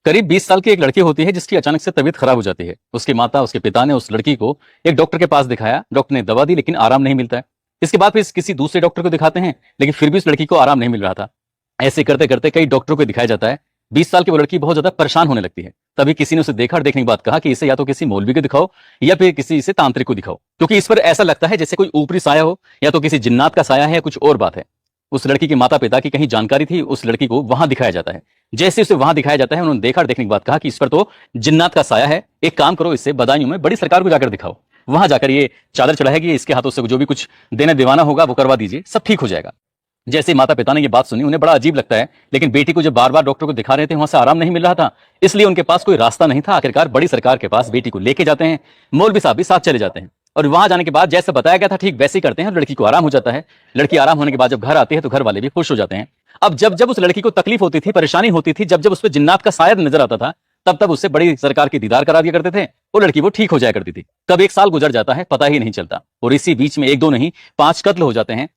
करीब 20 साल की एक लड़की होती है जिसकी अचानक से तबीयत खराब हो जाती है। उसकी माता, उसके पिता ने उस लड़की को एक डॉक्टर के पास दिखाया। डॉक्टर ने दवा दी लेकिन आराम नहीं मिलता है। इसके बाद फिर किसी दूसरे डॉक्टर को दिखाते हैं लेकिन फिर भी उस लड़की को आराम नहीं मिल रहा था। ऐसे करते करते कई डॉक्टरों को दिखाया जाता है। 20 साल की वो लड़की बहुत ज्यादा परेशान होने लगती है। तभी किसी ने उसे देखा और देखने के बाद कहा कि इसे या तो किसी मौलवी को दिखाओ या फिर किसी इसे तांत्रिक को दिखाओ, क्योंकि इस पर ऐसा लगता है जैसे कोई ऊपरी साया हो या तो किसी जिन्नात का साया है या कुछ और बात है। उस लड़की के माता पिता की कहीं जानकारी थी, उस लड़की को वहां दिखाया जाता है। जैसे उसे वहां दिखाया जाता है उन्होंने देखा और देखने के बाद कहा कि इस पर तो जिन्नात का साया है, एक काम करो इससे बदायूं में बड़ी सरकार को जाकर दिखाओ, वहां जाकर ये चादर चढ़ाएगी, इसके हाथों से जो भी कुछ देना दीवाना होगा वो करवा दीजिए, सब ठीक हो जाएगा। जैसे माता पिता ने ये बात सुनी उन्हें बड़ा अजीब लगता है, लेकिन बेटी को जब बार बार डॉक्टर को दिखा रहे थे वहां से आराम नहीं मिल रहा था, इसलिए उनके पास कोई रास्ता नहीं था। आखिरकार बड़ी सरकार के पास बेटी को लेके जाते हैं। मौलवी साहब भी साथ चले जाते हैं और वहां जाने के बाद जैसा बताया गया था ठीक वैसे ही करते हैं और लड़की को आराम हो जाता है। लड़की आराम होने के बाद जब घर आती है तो घर वाले भी खुश हो जाते हैं। अब जब जब उस लड़की को तकलीफ होती थी, परेशानी होती थी, जब जब उस पर जिन्नात का साया नजर आता था, तब तब उससे बड़ी सरकार की दीदार करा दिया करते थे। वो लड़की वो ठीक हो जाया करती थी। कब 1 साल गुजर जाता है पता ही नहीं चलता और इसी बीच में 1-2 नहीं 5 कत्ल हो जाते हैं।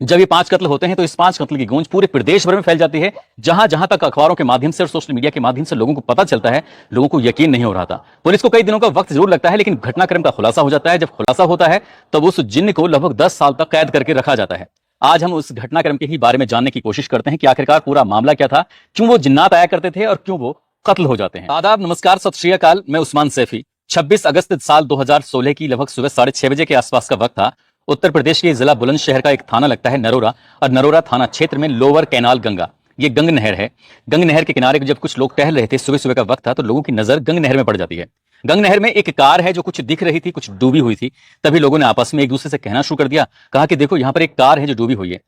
जब ये 5 कत्ल होते हैं तो इस 5 कत्ल की गूंज पूरे प्रदेश भर में फैल जाती है। जहां जहां तक अखबारों के माध्यम से और सोशल मीडिया के माध्यम से लोगों को पता चलता है, लोगों को यकीन नहीं हो रहा था। पुलिस को कई दिनों का वक्त जरूर लगता है, लेकिन घटनाक्रम का खुलासा हो जाता है। जब खुलासा होता है तब उस जिन्न को लगभग 10 साल तक कैद करके रखा जाता है। आज हम उस घटनाक्रम के ही बारे में जानने की कोशिश करते हैं कि आखिरकार पूरा मामला क्या था, क्यों वो जिन्नात आया करते थे और क्यों वो कत्ल हो जाते हैं। आदाब, नमस्कार, सत श्री अकाल। मैं उस्मान सैफी। 26 अगस्त साल 2016 की लगभग सुबह 6:30 बजे के आसपास का वक्त था। उत्तर प्रदेश के जिला बुलंदशहर का एक थाना लगता है नरोरा, और नरोरा थाना क्षेत्र में लोअर कैनाल गंगा, ये गंग नहर है। गंग नहर के किनारे जब कुछ लोग टहल रहे थे, सुबह सुबह का वक्त था, तो लोगों की नजर गंग नहर में पड़ जाती है। गंग नहर में एक कार है जो कुछ दिख रही थी, कुछ डूबी हुई थी। तभी लोगों ने आपस में एक दूसरे से कहना शुरू कर दिया, कहा कि देखो यहाँ पर एक कार है जो डूबी हुई है।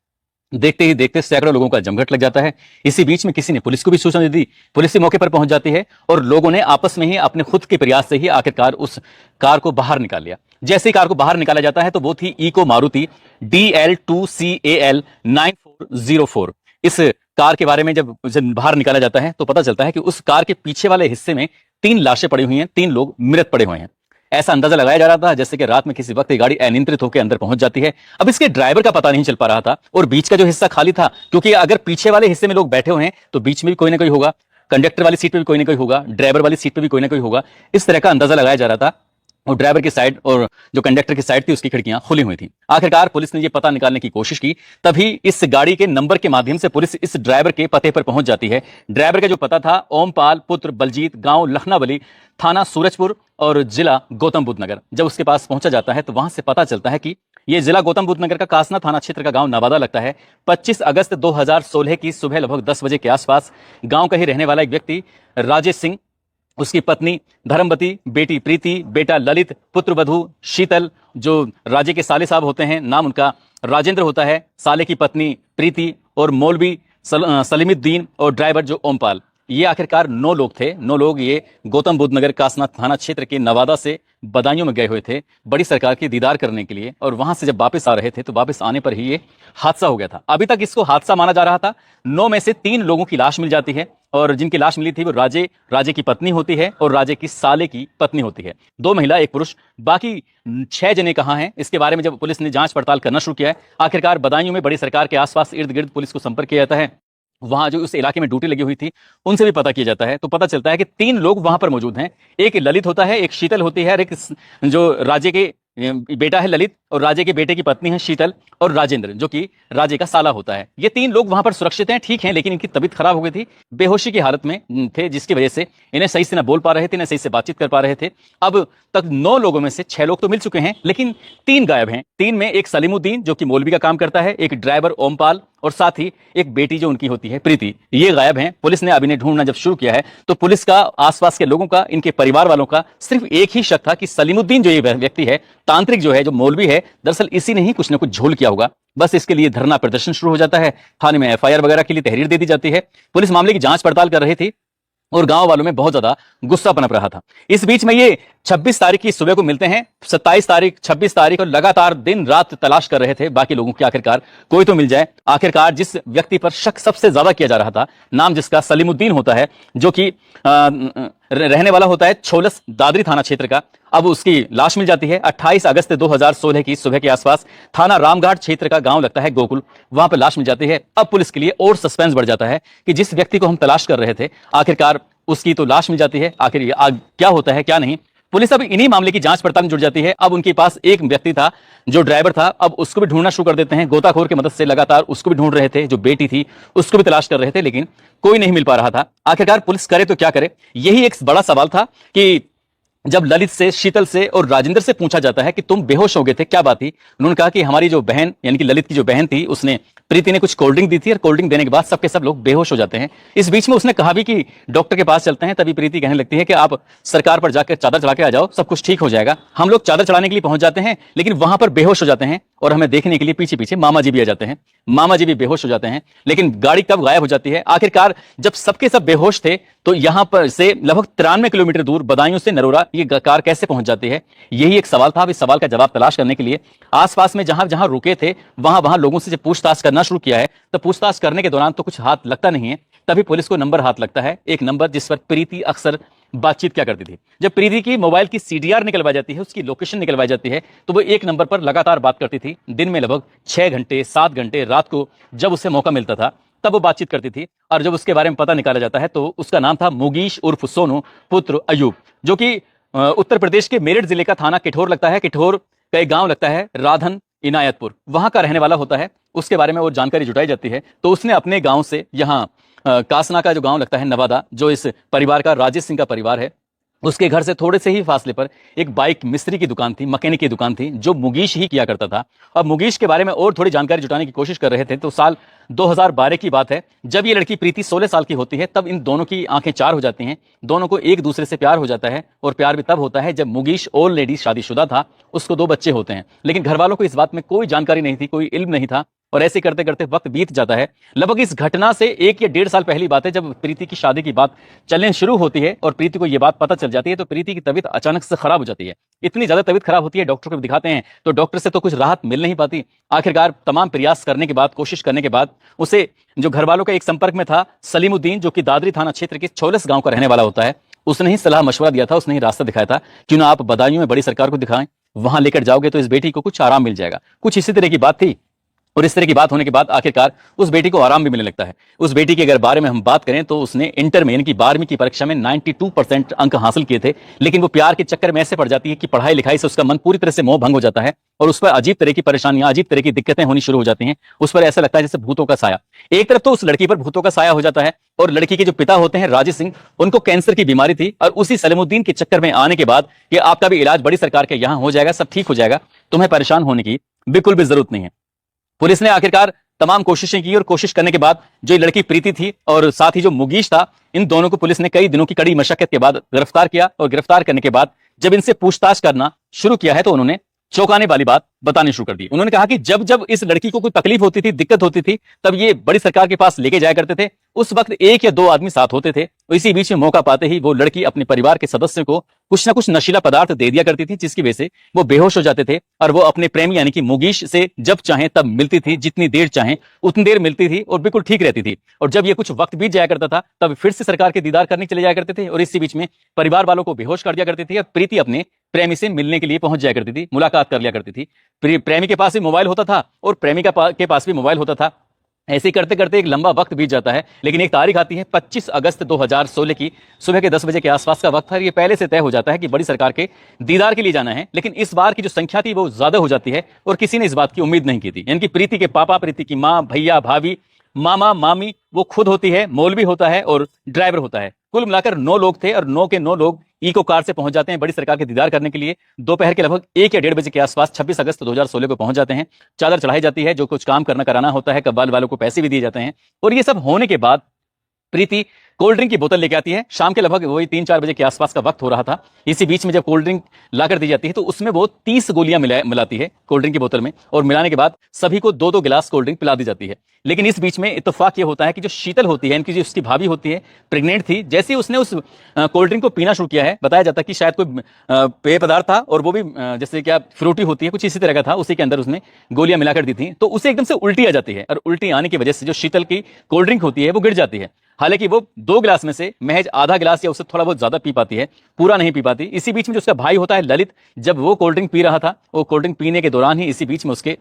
देखते ही देखते सैकड़ों लोगों का जमघट लग जाता है। इसी बीच में किसी ने पुलिस को भी सूचना दे दी। पुलिस भी मौके पर पहुंच जाती है और लोगों ने आपस में ही अपने खुद के प्रयास से ही आखिरकार उस कार को बाहर निकाल लिया। जैसे ही कार को बाहर निकाला जाता है तो वो थी इको मारुति DL2CAL 9404। इस कार के बारे में जब बाहर निकाला जाता है तो पता चलता है कि उस कार के पीछे वाले हिस्से में 3 लाशें पड़ी हुई हैं, 3 लोग मृत पड़े हुए हैं। ऐसा अंदाजा लगाया जा रहा था जैसे कि रात में किसी वक्त गाड़ी अनियंत्रित होकर अंदर पहुंच जाती है। अब इसके ड्राइवर का पता नहीं चल पा रहा था और बीच का जो हिस्सा खाली था, क्योंकि अगर पीछे वाले हिस्से में लोग बैठे हुए हैं तो बीच में भी कोई ना कोई होगा, कंडक्टर वाली सीट पे भी कोई ना कोई होगा, ड्राइवर वाली सीट पे भी कोई ना कोई होगा। इस तरह का अंदाजा लगाया जा रहा था और ड्राइवर की साइड और जो कंडक्टर की साइड थी उसकी खिड़कियां खुली हुई थी। आखिरकार पुलिस ने ये पता निकालने की कोशिश की। तभी इस गाड़ी के नंबर के माध्यम से पुलिस इस ड्राइवर के पते पर पहुंच जाती है। ड्राइवर का जो पता था ओमपाल पुत्र बलजीत, गांव लखनावली, थाना सूरजपुर और जिला गौतम बुद्ध नगर। जब उसके पास पहुंचा जाता है तो वहां से पता चलता है कि यह जिला गौतम बुद्ध नगर का कासना थाना क्षेत्र का गांव नवादा लगता है। 25 अगस्त 2016 की सुबह लगभग 10 बजे के आसपास गांव का ही रहने वाला एक व्यक्ति राजेश सिंह, उसकी पत्नी धर्मवती, बेटी प्रीति, बेटा ललित, पुत्र वधू शीतल, जो राजे के साले साहब होते हैं, नाम उनका राजेंद्र होता है, साले की पत्नी प्रीति और मौलवी सलीमुद्दीन और ड्राइवर जो ओमपाल, ये आखिरकार 9 लोग थे। 9 लोग ये गौतम बुद्ध नगर कासना थाना क्षेत्र के नवादा से बदायूं में गए हुए थे बड़ी सरकार की दीदार करने के लिए, और वहां से जब वापस आ रहे थे तो वापस आने पर ही ये हादसा हो गया था। अभी तक इसको हादसा माना जा रहा था। 9 में से 3 लोगों की लाश मिल जाती है और जिनकी लाश मिली थी वो राजे की पत्नी होती है और राजे की साले की पत्नी होती है। 2 महिला 1 पुरुष, बाकी 6 जने कहां हैं इसके बारे में जब पुलिस ने जांच पड़ताल करना शुरू किया है, आखिरकार बदायूं में बड़ी सरकार के आसपास इर्द गिर्द पुलिस को संपर्क किया जाता है। वहां जो उस इलाके में ड्यूटी लगी हुई थी उनसे भी पता किया जाता है तो पता चलता है कि 3 लोग वहां पर मौजूद हैं। एक ललित होता है, एक शीतल होती है और एक जो राजे के बेटा है ललित और राजे के बेटे की पत्नी है शीतल, और राजेंद्र जो कि राजे का साला होता है। ये 3 लोग वहां पर सुरक्षित हैं, ठीक हैं, लेकिन इनकी तबीयत खराब हो गई थी, बेहोशी की हालत में थे, जिसकी वजह से इन्हें सही से ना बोल पा रहे थे, ना सही से बातचीत कर पा रहे थे। अब तक 9 लोगों में से 6 लोग तो मिल चुके हैं, लेकिन 3 गायब हैं। 3 में एक सलीमुद्दीन जो कि मौलवी का काम करता है, एक ड्राइवर ओमपाल और साथ ही एक बेटी जो उनकी होती है प्रीति, ये गायब हैं। पुलिस ने अब इन्हें ढूंढना जब शुरू किया है तो पुलिस का, आसपास के लोगों का, इनके परिवार वालों का सिर्फ एक ही शक था कि सलीमुद्दीन जो ये व्यक्ति है, तांत्रिक जो है, जो मौलवी है, दरअसल इसी ने ही कुछ न कुछ झोल किया होगा। बस इसके लिए धरना प्रदर्शन शुरू हो जाता है। थाने में FIR वगैरह के लिए तहरीर दे दी जाती है। पुलिस मामले की जांच पड़ताल कर रही थी और गांव वालों में बहुत ज्यादा गुस्सा पनप रहा था। इस बीच में ये 26 तारीख की सुबह को मिलते हैं, 27 तारीख, 26 तारीख, और लगातार दिन रात तलाश कर रहे थे बाकी लोगों की, आखिरकार कोई तो मिल जाए। आखिरकार जिस व्यक्ति पर शक सबसे ज्यादा किया जा रहा था, नाम जिसका सलीमुद्दीन होता है, जो कि रहने वाला होता है छोलस दादरी थाना क्षेत्र का, अब उसकी लाश मिल जाती है। 28 अगस्त 2016 की सुबह के आसपास थाना रामघाट क्षेत्र का गांव लगता है गोकुल, वहां पर लाश मिल जाती है। अब पुलिस के लिए और सस्पेंस बढ़ जाता है कि जिस व्यक्ति को हम तलाश कर रहे थे आखिरकार उसकी तो लाश मिल जाती है। आखिर ये क्या होता है क्या नहीं, पुलिस अब इन्हीं मामले की जांच पड़ताल में जुट जाती है। अब उनके पास एक व्यक्ति था जो ड्राइवर था, अब उसको भी ढूंढना शुरू कर देते हैं। गोताखोर की मदद से लगातार उसको भी ढूंढ रहे थे, जो बेटी थी उसको भी तलाश कर रहे थे, लेकिन कोई नहीं मिल पा रहा था। आखिरकार पुलिस करे तो क्या करे, यही एक बड़ा सवाल था कि जब ललित से, शीतल से और राजेंद्र से पूछा जाता है कि तुम बेहोश हो गए थे, क्या बात थी, उन्होंने कहा कि हमारी जो बहन यानी कि ललित की जो बहन थी, उसने प्रीति ने कुछ कोल्ड ड्रिंक दी थी और कोल्ड ड्रिंक देने के बाद सबके सब लोग बेहोश हो जाते हैं। इस बीच में उसने कहा भी कि डॉक्टर के पास चलते हैं। तभी प्रीति कहने लगती है कि आप सरकार पर जाकर चादर चढ़ा के आ जाओ, सब कुछ ठीक हो जाएगा। हम लोग चादर चढ़ाने के लिए पहुंच जाते हैं, लेकिन वहां पर बेहोश हो जाते हैं और हमें देखने के लिए पीछे पीछे मामा जी भी आ जाते हैं। मामा जी भी बेहोश हो जाते हैं, लेकिन गाड़ी कब गायब हो जाती है। आखिरकार जब सबके सब बेहोश थे तो यहां पर से लगभग 93 किलोमीटर दूर बदायूं से नरोरा ये कार कैसे पहुंच जाती है, यही एक सवाल था। इस सवाल का जवाब तलाश करने के लिए आसपास में जहां जहां रुके थे वहां वहां लोगों से जब पूछताछ करना शुरू किया है, तो पूछताछ करने के दौरान तो कुछ हाथ लगता नहीं है। तभी पुलिस को नंबर हाथ लगता है, एक नंबर जिस पर प्रीति अक्सर बातचीत क्या करती थी। जब प्रीति की मोबाइल की सीडीआर निकलवाई जाती है, उसकी लोकेशन निकलवाई जाती है, तो वो एक नंबर पर लगातार बात करती थी। दिन में लगभग 6 घंटे 7 घंटे, रात को जब उसे मौका मिलता था तब वो बातचीत करती थी। और जब उसके बारे में पता निकाला जाता है तो उसका नाम था मुगीश उर्फ सोनू पुत्र अयूब, जो कि उत्तर प्रदेश के मेरठ जिले का थाना किठौर लगता है। किठौर का एक गांव लगता है राधन इनायतपुर, वहां का रहने वाला होता है। उसके बारे में और जानकारी जुटाई जाती है तो उसने अपने गांव से यहाँ कासना का जो गांव लगता है नवादा, जो इस परिवार का राजेश सिंह का परिवार है, उसके घर से थोड़े से ही फासले पर एक बाइक मिस्त्री की दुकान थी, मैकेनिक की दुकान थी, जो मुगीश ही किया करता था। अब मुगीश के बारे में और थोड़ी जानकारी जुटाने की कोशिश कर रहे थे तो साल 2012 की बात है, जब ये लड़की प्रीति 16 साल की होती है, तब इन दोनों की आंखें चार हो जाती हैं। दोनों को एक दूसरे से प्यार हो जाता है, और प्यार भी तब होता है जब मुगीश ऑलरेडी शादीशुदा था, उसको 2 बच्चे होते हैं। लेकिन घर वालों को इस बात में कोई जानकारी नहीं थी, कोई इल्म नहीं था, और ऐसे करते करते वक्त बीत जाता है। लगभग इस घटना से 1 या 1.5 साल पहली बात है, जब प्रीति की शादी की बात चलने शुरू होती है और प्रीति को यह बात पता चल जाती है, तो प्रीति की तबीयत अचानक से खराब हो जाती है। इतनी ज्यादा तबीयत खराब होती है, डॉक्टर को दिखाते हैं तो डॉक्टर से तो कुछ राहत मिल नहीं पाती। आखिरकार तमाम प्रयास करने के बाद, कोशिश करने के बाद, उसे जो घर वालों का एक संपर्क में था सलीमुद्दीन, जो कि दादरी थाना क्षेत्र के छोलस गांव का रहने वाला होता है, उसने ही सलाह मशवरा दिया था, उसने ही रास्ता दिखाया था, क्यों ना आप बदायूं में बड़ी सरकार को दिखाएं, वहां लेकर जाओगे तो इस बेटी को कुछ आराम मिल जाएगा। कुछ इसी तरह की बात थी। और इस तरह की बात होने के बाद आखिरकार उस बेटी को आराम भी मिलने लगता है। उस बेटी के अगर बारे में हम बात करें तो उसने इंटर में यानी कि 12वीं की परीक्षा में 92% अंक हासिल किए थे, लेकिन वो प्यार के चक्कर में ऐसे पड़ जाती है कि पढ़ाई लिखाई से उसका मन पूरी तरह से मोह भंग हो जाता है और उस पर अजीब तरह की परेशानियां, अजीब तरह की दिक्कतें होनी शुरू हो जाती हैं। उस पर ऐसा लगता है जैसे भूतों का साया। एक तरफ तो उस लड़की पर भूतों का साया हो जाता है, और लड़की के जो पिता होते हैं राजेश सिंह, उनको कैंसर की बीमारी थी, और उसी सलीमुद्दीन के चक्कर में आने के बाद कि आपका भी इलाज बड़ी सरकार के यहां हो जाएगा, सब ठीक हो जाएगा, तुम्हें परेशान होने की बिल्कुल भी जरूरत नहीं है। पुलिस ने आखिरकार तमाम कोशिशें की, और कोशिश करने के बाद जो लड़की प्रीति थी और साथ ही जो मुगीश था, इन दोनों को पुलिस ने कई दिनों की कड़ी मशक्कत के बाद गिरफ्तार किया। और गिरफ्तार करने के बाद जब इनसे पूछताछ करना शुरू किया है तो उन्होंने चौंकाने वाली बात बतानी शुरू कर दी। उन्होंने कहा कि जब जब इस लड़की को कोई तकलीफ होती थी, दिक्कत होती थी, तब ये बड़ी सरकार के पास लेके जाया करते थे। उस वक्त 1 या 2 आदमी साथ होते थे। इसी बीच में मौका पाते ही वो लड़की अपने परिवार के सदस्यों को कुछ ना कुछ नशीला पदार्थ दे दिया करती थी, जिसकी वजह से वो बेहोश हो जाते थे, और वो अपने प्रेमी यानी कि मुगीश से जब चाहे तब मिलती थी, जितनी देर चाहे उतनी देर मिलती थी, और बिल्कुल ठीक रहती थी। और जब ये कुछ वक्त बीत जाया करता था तब फिर से सरकार के दीदार करने चले जाया करते थे, और इसी बीच में परिवार वालों को बेहोश कर दिया करती थी। और प्रीति अपने प्रेमी से मिलने के लिए पहुंच जाया करती थी, मुलाकात कर लिया करती थी। प्रेमी के पास भी मोबाइल होता था और प्रेमिका के पास भी मोबाइल होता था। ऐसे करते करते एक लंबा वक्त बीत जाता है, लेकिन एक तारीख आती है 25 अगस्त 2016 की, सुबह के 10 बजे के आसपास का वक्त है। ये पहले से तय हो जाता है कि बड़ी सरकार के दीदार के लिए जाना है, लेकिन इस बार की जो संख्या थी वो ज्यादा हो जाती है, और किसी ने इस बात की उम्मीद नहीं की थी। यानी कि प्रीति के पापा, प्रीति की माँ, भैया, भाभी, मामा, मामी, वो खुद होती है, मौलवी होता है और ड्राइवर होता है। कुल मिलाकर 9 लोग थे, और 9 के 9 लोग इको कार से पहुंच जाते हैं बड़ी सरकार के दीदार करने के लिए। दोपहर के लगभग 1 या 1:30 बजे के आसपास 26 अगस्त 2016 को पहुंच जाते हैं। चादर चढ़ाई जाती है, जो कुछ काम करना कराना होता है, कव्वाल वालों को पैसे भी दिए जाते हैं। और ये सब होने के बाद प्रीति कोल्ड ड्रिंक की बोतल लेके आती है। शाम के लगभग वही 3-4 बजे के आसपास का वक्त हो रहा था। इसी बीच में जब कोल्ड ड्रिंक लाकर दी जाती है तो उसमें वो 30 गोलियां मिलाती है कोल्ड ड्रिंक की बोतल में, और मिलाने के बाद सभी को 2-2 गिलास कोल्ड ड्रिंक पिला दी जाती है। लेकिन इस बीच में इत्तेफाक ये होता है कि जो शीतल होती है, इनकी जो उसकी भाभी होती है, प्रेग्नेंट थी। जैसे ही उसने उस कोल्ड ड्रिंक को पीना शुरू किया है, बताया जाता है कि शायद कोई पेय पदार्थ था, और वो भी जैसे क्या फ्रूटी होती है, कुछ इसी तरह का था, उसी के अंदर उसने गोलियां मिलाकर दी थी। तो उसे एकदम से उल्टी आ जाती है, और उल्टी आने की वजह से जो शीतल की कोल्ड ड्रिंक होती है वो गिर जाती है। हालांकि वो 2 गिलास में से महज आधा गिलास या उससे थोड़ा बहुत ज्यादा पी पाती है, पूरा नहीं पी पाती। इसी बीच में जो उसका भाई होता है ललित, जब वो कोल्ड ड्रिंक पी रहा था, वो कोल्ड ड्रिंक पीने के दौरान ही इसी बीच में उसके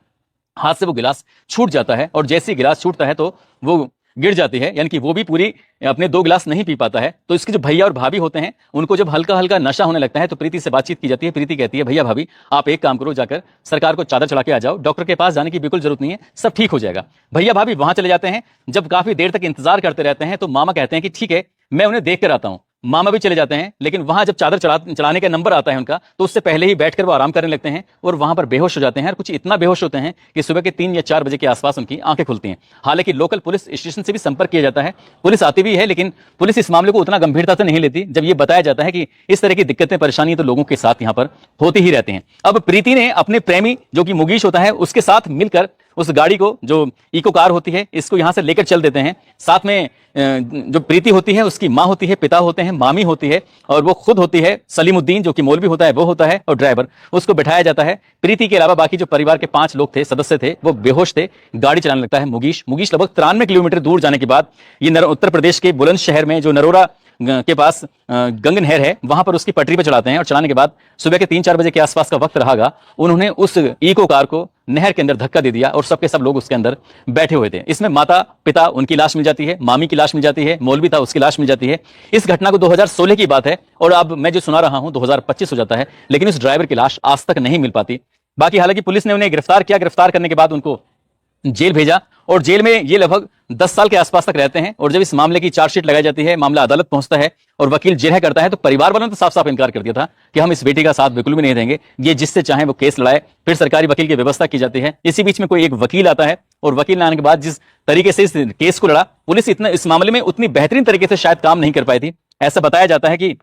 हाथ से वो गिलास छूट जाता है, और जैसे ही गिलास छूटता है तो वो गिर जाती है, यानी कि वो भी पूरी अपने 2 गिलास नहीं पी पाता है। तो इसके जो भैया और भाभी होते हैं, उनको जब हल्का हल्का नशा होने लगता है तो प्रीति से बातचीत की जाती है। प्रीति कहती है, भैया भाभी आप एक काम करो, जाकर सरकार को चादर चढ़ा के आ जाओ, डॉक्टर के पास जाने की बिल्कुल जरूरत नहीं है, सब ठीक हो जाएगा। भैया भाभी वहां चले जाते हैं। जब काफी देर तक इंतजार करते रहते हैं तो मामा कहते हैं कि ठीक है, मैं उन्हें देख कर आता हूं। मामा भी चले जाते हैं, लेकिन वहां जब चादर चढ़ाने का नंबर आता है उनका, तो उससे पहले ही बैठकर वो आराम करने लगते हैं और वहां पर बेहोश हो जाते हैं। और कुछ इतना बेहोश होते हैं कि सुबह के 3 या 4 बजे के आसपास उनकी आंखें खुलती हैं। हालांकि लोकल पुलिस स्टेशन से भी संपर्क किया जाता है, पुलिस आती भी है, लेकिन पुलिस इस मामले को उतना गंभीरता से नहीं लेती जब ये बताया जाता है कि इस तरह की दिक्कतें परेशानी तो लोगों के साथ यहाँ पर होती ही रहती हैं। अब प्रीति ने अपने प्रेमी जो कि मुगीश होता है उसके साथ मिलकर उस गाड़ी को, जो इको कार होती है, इसको यहां से लेकर चल देते हैं। साथ में जो प्रीति होती है उसकी माँ होती है, पिता होते हैं, मामी होती है और वो खुद होती है सलीमुद्दीन जो कि मौलवी होता है, वो होता है, और ड्राइवर उसको बिठाया जाता है। प्रीति के अलावा बाकी जो परिवार के 5 लोग थे, सदस्य थे, वो बेहोश थे। गाड़ी चलाने लगता है मुगीश। लगभग 93 किलोमीटर दूर जाने के बाद ये उत्तर प्रदेश के बुलंदशहर में जो नरोरा के पास गंग नहर है, वहां पर उसकी पटरी पर चलाते हैं। और चलाने के बाद सुबह के 3-4 बजे के आसपास का वक्त रहागा, उन्होंने उस इको कार को नहर के अंदर धक्का दे दिया और सबके सब लोग उसके अंदर बैठे हुए थे। इसमें माता पिता उनकी लाश मिल जाती है, मामी की लाश मिल जाती है, मौलवी था उसकी लाश मिल जाती है। इस घटना को 2016 की बात है और अब मैं जो सुना रहा हूं 2025 हो जाता है, लेकिन उस ड्राइवर की लाश आज तक नहीं मिल पाती। बाकी हालांकि पुलिस ने उन्हें गिरफ्तार किया, गिरफ्तार करने के बाद उनको जेल भेजा और जेल में ये लगभग 10 साल के आसपास तक रहते हैं। और जब इस मामले की चार्जशीट लगाई जाती है, मामला अदालत पहुंचता है और वकील जिरह करता है, तो परिवार वालों ने तो साफ साफ इनकार कर दिया था कि हम इस बेटी का साथ बिल्कुल भी नहीं देंगे, ये जिससे चाहे वो केस लड़ाए। फिर सरकारी वकील की व्यवस्था की जाती है। इसी बीच में कोई एक वकील आता है और वकील आने के बाद जिस तरीके से इस केस को लड़ा, पुलिस इतना इस मामले में उतनी बेहतरीन तरीके से शायद काम नहीं कर पाई थी। ऐसा बताया जाता है कि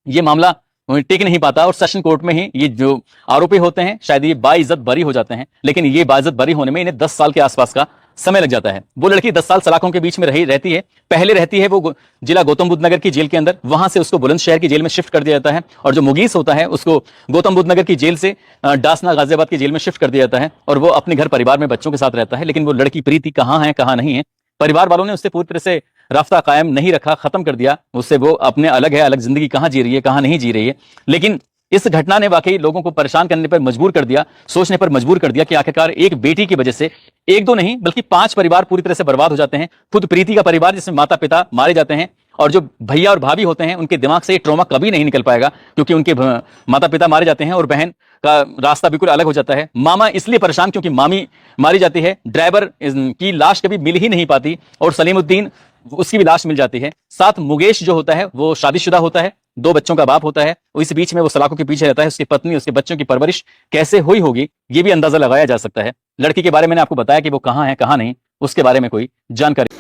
ये मामला टिक नहीं पाता और सेशन कोर्ट में ही ये जो आरोपी होते हैं शायद ये बाइज्जत बरी हो जाते हैं, लेकिन ये बाइज्जत बरी होने में इन्हें 10 साल के आसपास का समय लग जाता है। वो लड़की 10 साल सलाखों के बीच में रहती है। पहले रहती है वो जिला गौतम बुद्ध नगर की जेल के अंदर, वहां से उसको बुलंदशहर की जेल में शिफ्ट कर दिया जाता है। और जो मुगीस होता है उसको गौतम बुद्ध नगर की जेल से डासना गाजियाबाद की जेल में शिफ्ट कर दिया जाता है और वो अपने घर परिवार में बच्चों के साथ रहता है। लेकिन वो लड़की प्रीति कहाँ है कहाँ नहीं है, परिवार वालों ने उससे पूरी तरह से रास्ता कायम नहीं रखा, खत्म कर दिया उससे। वो अपने अलग है, अलग जिंदगी कहाँ जी रही है कहाँ नहीं जी रही है। लेकिन इस घटना ने वाकई लोगों को परेशान करने पर मजबूर कर दिया, सोचने पर मजबूर कर दिया कि आखिरकार एक बेटी की वजह से 1-2 नहीं बल्कि 5 परिवार पूरी तरह से बर्बाद हो जाते हैं। खुद प्रीति का परिवार जिसमें माता पिता मारे जाते हैं और जो भैया और भाभी होते हैं उनके दिमाग से ये ट्रॉमा कभी नहीं निकल पाएगा, क्योंकि उनके माता पिता मारे जाते हैं और बहन का रास्ता बिल्कुल अलग हो जाता है। मामा इसलिए परेशान क्योंकि मामी मारी जाती है, ड्राइवर की लाश कभी मिल ही नहीं पाती और सलीमुद्दीन उसकी भी लाश मिल जाती है। साथ मुगेश जो होता है वो शादीशुदा होता है, 2 बच्चों का बाप होता है। इस बीच में वो सलाखों के पीछे रहता है। उसकी पत्नी उसके बच्चों की परवरिश कैसे हुई होगी ये भी अंदाजा लगाया जा सकता है। लड़की के बारे में मैंने आपको बताया कि वो कहाँ है कहाँ नहीं, उसके बारे में कोई जानकारी